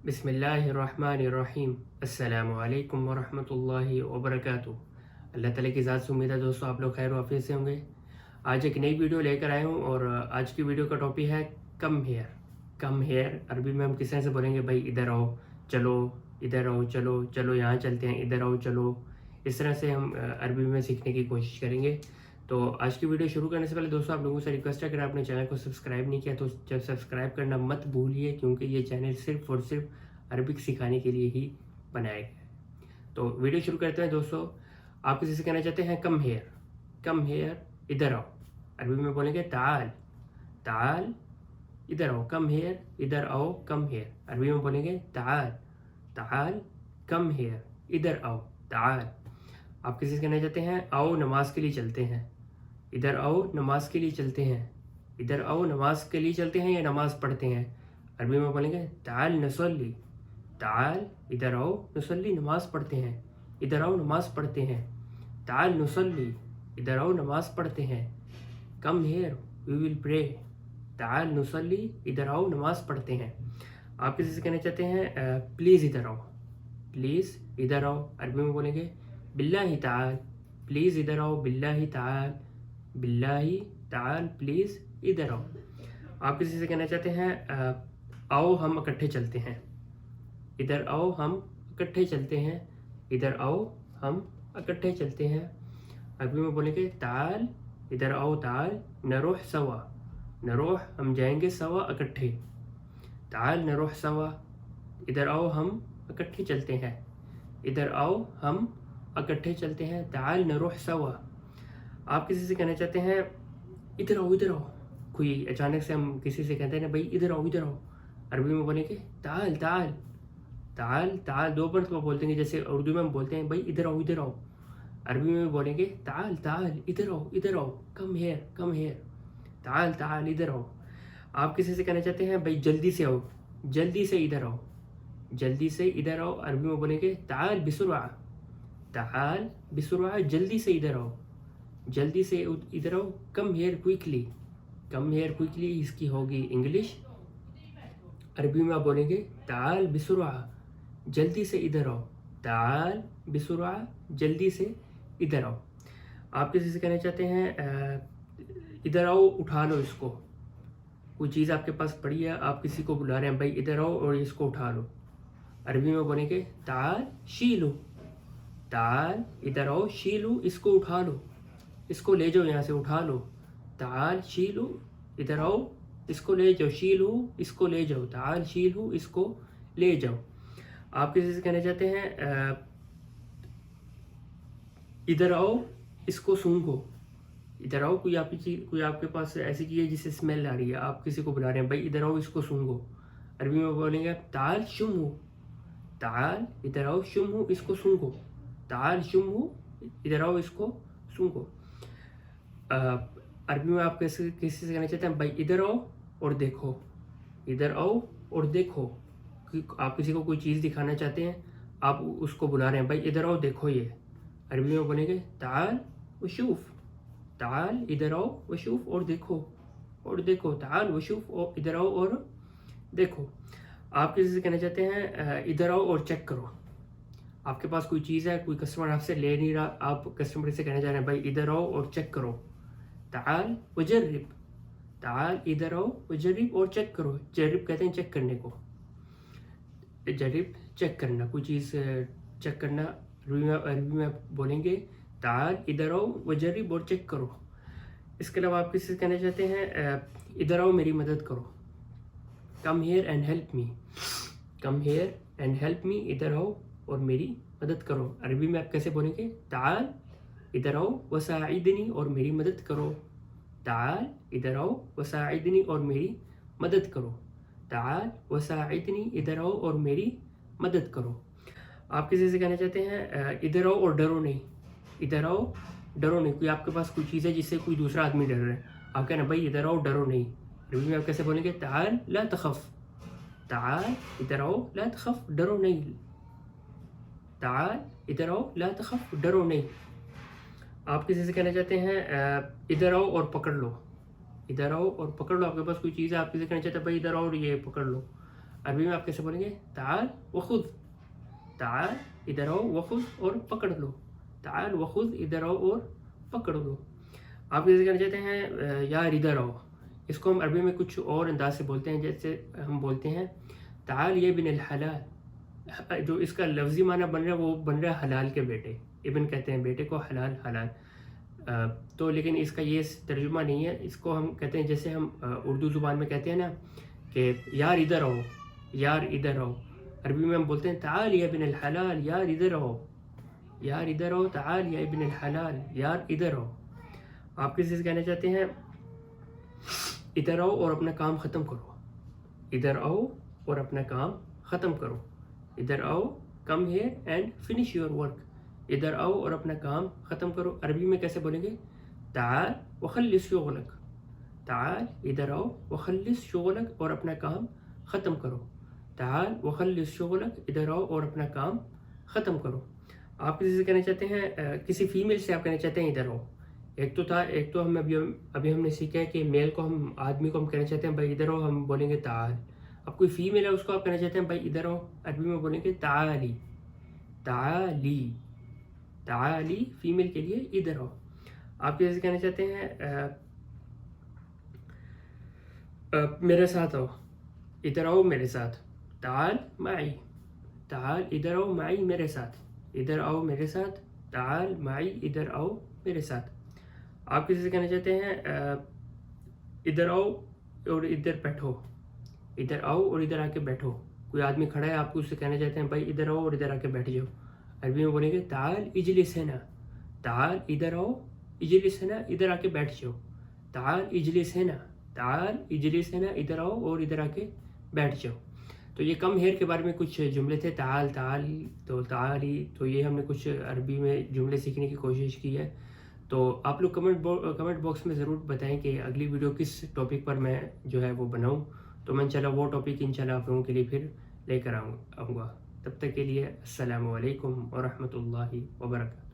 बिस्मिल्लाहिर्रहमानिर्रहीम। अस्सलामु अलैकुम वरहमतुल्लाहि वबरकातुहू। अल्लाह ताला की ज़ात से उम्मीद है दोस्तों आप लोग खैर वाफियत से होंगे। आज एक नई वीडियो लेकर आया हूँ और आज की वीडियो का टॉपिक है कम हेयर। कम हेयर अरबी में हम किस तरह से बोलेंगे, भाई इधर आओ चलो, इधर आओ चलो, चलो यहाँ चलते हैं, इधर आओ चलो। इस तरह से हम अरबी में सीखने की कोशिश करेंगे। तो आज की वीडियो शुरू करने से पहले दोस्तों आप लोगों से रिक्वेस्ट है, अगर आपने चैनल को सब्सक्राइब नहीं किया तो सब्सक्राइब करना मत भूलिए, क्योंकि ये चैनल सिर्फ और सिर्फ अरबिक सिखाने के लिए ही बनाया गया है। तो वीडियो शुरू करते हैं दोस्तों। आप किसी से कहना चाहते हैं कम हेयर, कम हेयर इधर आओ। अरबी में बोलेंगे ताल, ताल इधर आओ। कम हेयर इधर आओ, कम हेयर। अरबी में बोलेंगे ताल, ताल कम हेयर इधर आओ, ताल। आप किसी से कहना चाहते हैं आओ नमाज के लिए चलते हैं, इधर आओ नमाज के लिए चलते हैं। इधर आओ नमाज के लिए चलते हैं या नमाज पढ़ते हैं। अरबी में बोलेंगे ताल नसल्ली, ताल इधर आओ नसल्ली नमाज पढ़ते हैं, इधर आओ नमाज पढ़ते हैं। ताल नसल्ली इधर आओ नमाज पढ़ते हैं। Come here we will pray, ताल नसल्ली इधर आओ नमाज पढ़ते हैं। आप किसी से कहना चाहते हैं प्लीज़ इधर आओ, प्लीज़ इधर आओ। अरबी में बोलेंगे बिल्लाही ताल, प्लीज़ इधर आओ, बिल्लाही ताल, बिल्लाही ताल प्लीज़ इधर आओ। आप किसी से कहना चाहते हैं आओ हम इकट्ठे चलते हैं, इधर आओ हम इकट्ठे चलते हैं, इधर आओ हम इकट्ठे चलते हैं। अरबी में बोलेंगे ताल इधर आओ, ताल नरोह सवा, नरोह हम जाएंगे, सवा इकट्ठे। ताल नरोह सवा इधर आओ हम इकट्ठे चलते हैं, इधर आओ हम इकट्ठे चलते हैं। ताल नरोह सवा। आप किसी से कहना चाहते हैं इधर आओ, इधर आओ। कोई अचानक से हम किसी से कहते हैं ना भाई इधर आओ, इधर आओ। अरबी में बोलेंगे ताल, ताल, ताल, ताल दो मरतबा बोलते हैं, जैसे उर्दू में हम बोलते हैं भाई इधर आओ, इधर आओ। अरबी में बोलेंगे ताल, ताल इधर आओ, इधर आओ। कम हेयर, कम हेयर, ताल, ताल इधर आओ। आप किसी से कहना चाहते हैं भाई जल्दी से आओ, जल्दी से इधर आओ, जल्दी से इधर आओ। अरबी में बोलेंगे ताल बिसुरआ, ताल बिसुरआ जल्दी से इधर आओ, जल्दी से इधर आओ। Come here quickly, come here quickly इसकी होगी इंग्लिश। अरबी में आप बोलेंगे ताल बिसुरआ जल्दी से इधर आओ, ताल बिसुरआ जल्दी से इधर आओ। आप किसी से कहना चाहते हैं इधर आओ उठा लो इसको। कोई चीज़ आपके पास पड़ी है, आप किसी को बुला रहे हैं भाई इधर आओ और इसको उठा लो। अरबी में बोलेंगे ताल शीलू, ताल इधर आओ, शीलू इसको उठा लो, इसको ले जाओ, यहाँ से उठा लो। ताल शीलू इधर आओ, इसको ले जाओ, शीलू इसको ले जाओ, ताल शीलू इसको ले जाओ। आप किसी से कहना चाहते हैं इधर आओ इसको सूंघो, इधर आओ। कोई आपकी चीज, कोई आपके पास ऐसी चीज़ है जिससे स्मेल आ रही है, आप किसी को बुला रहे हैं भाई इधर आओ इसको सूंघो। अरबी में बोलेंगे ताल शुमू, ताल इधर आओ, शुमू इसको सूंघो, ताल शुमू इधर आओ इसको सूंघो। अरबी में आप किसी से कहना चाहते हैं भाई इधर आओ और देखो, इधर आओ और देखो। आप किसी को कोई चीज़ दिखाना चाहते हैं, आप उसको बुला रहे हैं भाई इधर आओ देखो ये। अरबी में बोलेंगे ताल वशूफ, ताल इधर आओ वशूफ और देखो, और देखो। ताल वशूफ और इधर आओ और देखो। आप किसी से कहना चाहते हैं इधर आओ और चेक करो। आपके पास कोई चीज़ है, कोई कस्टमर आपसे ले नहीं रहा, आप कस्टमर से कहना चाह रहे हैं भाई इधर आओ और चेक करो। ताल वजर्रिब, ताल इधर आओ वजर्रिब और चेक करो। जर्रिब कहते हैं चेक करने को, जर्रिब चेक करना, कोई चीज़ चेक करना। अरबी में आप बोलेंगे ताल इधर आओ वजर्रिब और चेक करो। इसके अलावा आप किसी से कहना चाहते हैं इधर आओ मेरी मदद करो। Come here and help me, come here and help me, इधर आओ और मेरी मदद करो। अरबी में आप कैसे बोलेंगे ताल इधर आओ वसाइदनी और मेरी मदद करो, ताल इधर आओ वसाइदनी और मेरी मदद करो, ताल वसाइदनी इधर आओ और मेरी मदद करो। आप किसी से कहना चाहते हैं इधर आओ और डरो नहीं, इधर आओ डरो नहीं। कोई आपके पास कोई चीज़ है जिससे कोई दूसरा आदमी डर रहा है, आप कहना भाई इधर आओ डरो नहीं। अरबी में आप कैसे बोलेंगे ताल ला तखफ, ताल इधर आओ ला तखफ डरो नहीं, ताल इधर आओ ला तखफ डरो नहीं। आप किसी से कहना चाहते हैं इधर आओ और पकड़ लो, इधर आओ और पकड़ लो। आपके पास कोई चीज़ है, आप किसी से कहना चाहते हैं भाई इधर आओ और ये पकड़ लो। عربی میں آپ کیسے بولیں گے؟ تعال وخذ، تعال ادھر آؤ، وخذ اور پکڑ لو، تعال وخذ ادھر آؤ اور پکڑ لو۔ آپ جیسے کہنا چاہتے ہیں یار ادھر آؤ، اس کو ہم عربی میں کچھ اور انداز سے بولتے ہیں، جیسے ہم بولتے ہیں تعال یا ابن الحلال، جو اس کا لفظی معنی بن رہا ہے وہ بن رہا ہے حلال کے بیٹے، ابن کہتے ہیں بیٹے کو، حلال حلال، تو لیکن اس کا یہ ترجمہ نہیں ہے، اس کو ہم کہتے ہیں جیسے ہم اردو زبان میں کہتے ہیں نا کہ یار ادھر آؤ، یار ادھر آؤ، عربی میں ہم بولتے ہیں تعال یا ابن الحلال، یار ادھر آؤ، یار ادھر آؤ، تعال یا ابن الحلال، یار ادھر آؤ۔ آپ کسی سے کہنا چاہتے ہیں ادھر آؤ اور اپنا کام ختم کرو، ادھر آؤ اور اپنا کام ختم کرو، ادھر آؤ، come here and finish your work, ادھر آؤ اور اپنا کام ختم کرو۔ عربی میں کیسے بولیں گے؟ تعال وخلص شغلک، تعال ادھر آؤ وخلص شغلک اور اپنا کام ختم کرو، تعال وخلص شغلک، ادھر آؤ اور اپنا کام ختم کرو۔ آپ کسی سے کہنا چاہتے ہیں کسی فیمیل سے آپ کہنا چاہتے ہیں ادھر آؤ، ایک تو ہم ابھی ہم نے سیکھا ہے کہ میل کو ہم آدمی کو ہم کہنا چاہتے ہیں بھائی ادھر آؤ، ہم بولیں گے تعال۔ اب کوئی فیمیل ہے اس کو آپ کہنا چاہتے ہیں بھائی ادھر آؤ، عربی میں بولیں گے تعالی، تعالی، تعالی فیمیل کے لیے ادھر آؤ۔ آپ جیسے کہنا چاہتے ہیں میرے ساتھ آؤ، ادھر آؤ میرے ساتھ، تعال معی، تعال ادھر آؤ معی میرے ساتھ، ادھر آؤ میرے ساتھ، تعال معی ادھر آؤ میرے ساتھ۔ آپ کسی سے کہنا چاہتے ہیں ادھر آؤ اور ادھر بیٹھو، ادھر آؤ اور ادھر آ کے بیٹھو، کوئی آدمی کھڑا ہے آپ کو اس سے کہنا چاہتے ہیں بھائی ادھر آؤ اور ادھر آ کے بیٹھ جاؤ، عربی میں بولیں گے تعال اجلس ہنا، تعال ادھر آؤ، اجلس ہنا ادھر آ کے بیٹھ جاؤ، تعال اجلس ہنا، تعال اجلس ہنا ادھر آؤ اور ادھر آ کے بیٹھ جاؤ۔ تو یہ کم ہیئر کے بارے میں کچھ جملے تھے، تعال، تعال، تو تعالی، تو یہ ہم نے کچھ عربی میں جملے سیکھنے کی کوشش کی ہے۔ تو آپ لوگ کمنٹ باکس میں ضرور بتائیں کہ اگلی ویڈیو کس ٹاپک پر میں جو ہے وہ بناؤں، تو میں انشاءاللہ وہ ٹاپک انشاءاللہ آپ لوگوں کے لیے پھر لے کر آؤں گا۔ تب تک کے لیے السلام علیکم ورحمۃ اللہ وبرکاتہ۔